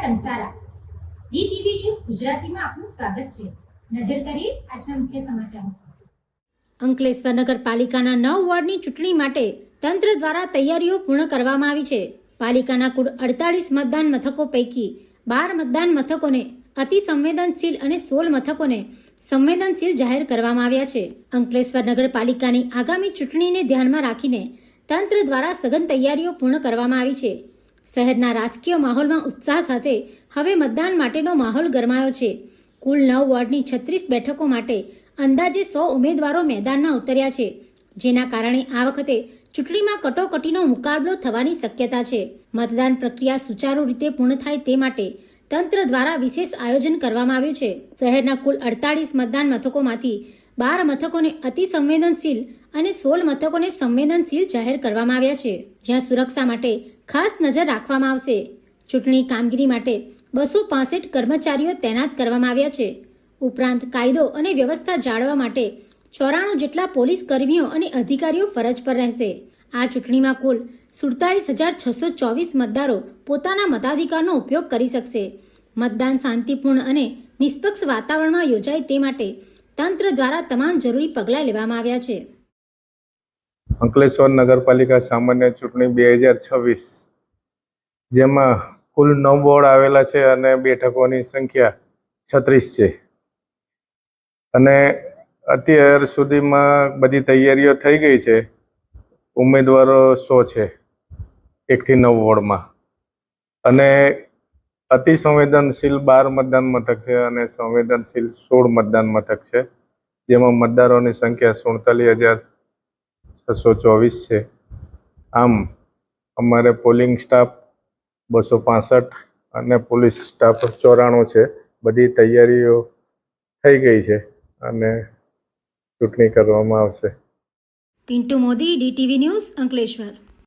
Kansara DTV news ગુજરાતીમાં આપનું સ્વાગત છે। નજર કરીએ આજના મુખ્ય સમાચારો। અંકલેશ્વર નગરપાલિકાના 9 વોર્ડની ચૂંટણી માટે તંત્ર દ્વારા તૈયારીઓ પૂર્ણ કરવામાં આવી છે। પાલિકાના કુલ 48 મતદાન મથકો પૈકી 12 મતદાન મથકોને અતિ સંવેદનશીલ અને 16 મથકોને સંવેદનશીલ જાહેર કરવામાં આવ્યા છે। અંકલેશ્વર નગરપાલિકાની આગામી ચૂંટણીને ધ્યાનમાં રાખીને તંત્ર દ્વારા સઘન તૈયારીઓ પૂર્ણ કરવામાં આવી છે। શહેરના રાજકીય માહોલમાં ઉત્સાહ સાથે હવે મતદાન માટેનો માહોલ ગરમાયો છે। કુલ 9 વોર્ડની 36 બેઠકો માટે અંદાજે 100 ઉમેદવારો મેદાનમાં ઉતર્યા છે, જેના કારણે આ વખતે ચૂંટણીમાં કટોકટીનો મુકાબલો થવાની શક્યતા છે। મતદાન પ્રક્રિયા સુચારુ રીતે પૂર્ણ થાય તે માટે તંત્ર દ્વારા વિશેષ આયોજન કરવામાં આવ્યું છે। શહેરના કુલ 48 મતદાન મથકોમાંથી 12 મથકોને અતિ સંવેદનશીલ અને 16 મથકોને સંવેદનશીલ જાહેર કરવામાં આવ્યા છે, જ્યાં સુરક્ષા માટે ખાસ નજર રાખવામાં આવશે। ચૂંટણી કામગીરી માટે 265 કર્મચારીઓ તૈનાત કરવામાં આવ્યા છે। ઉપરાંત કાયદો અને વ્યવસ્થા જાળવવા માટે 94 જેટલા પોલીસ કર્મીઓ અને અધિકારીઓ ફરજ પર રહેશે। આ ચૂંટણીમાં કુલ 47,624 મતદારો પોતાના મતાધિકારનો ઉપયોગ કરી શકશે। મતદાન શાંતિપૂર્ણ અને નિષ્પક્ષ વાતાવરણમાં યોજાય તે માટે તંત્ર દ્વારા તમામ જરૂરી પગલાં લેવામાં આવ્યા છે। અંકલેશ્વર નગરપાલિકા સામાન્ય ચૂંટણી 2026 જેમાં કુલ 9 વોર્ડ આવેલા છે અને બેઠકોની સંખ્યા 36 છે અને અત્યાર સુધીમાં બધી તૈયારીઓ થઈ ગઈ છે। ઉમેદવારો 100 છે 1 થી 9 વોર્ડમાં અને અતિ સંવેદનશીલ 12 મતદાન મથક છે અને સંવેદનશીલ 16 મતદાન મથક છે, જેમાં મતદારોની સંખ્યા 47,624 છે। આમ અમારે પોલિંગ સ્ટાફ 265 અને પોલીસ સ્ટાફ 94 છે। બધી તૈયારીઓ થઈ ગઈ છે અને ચૂંટણી કરવામાં આવશે। Pintu Modi, DTV news, Ankleshwar.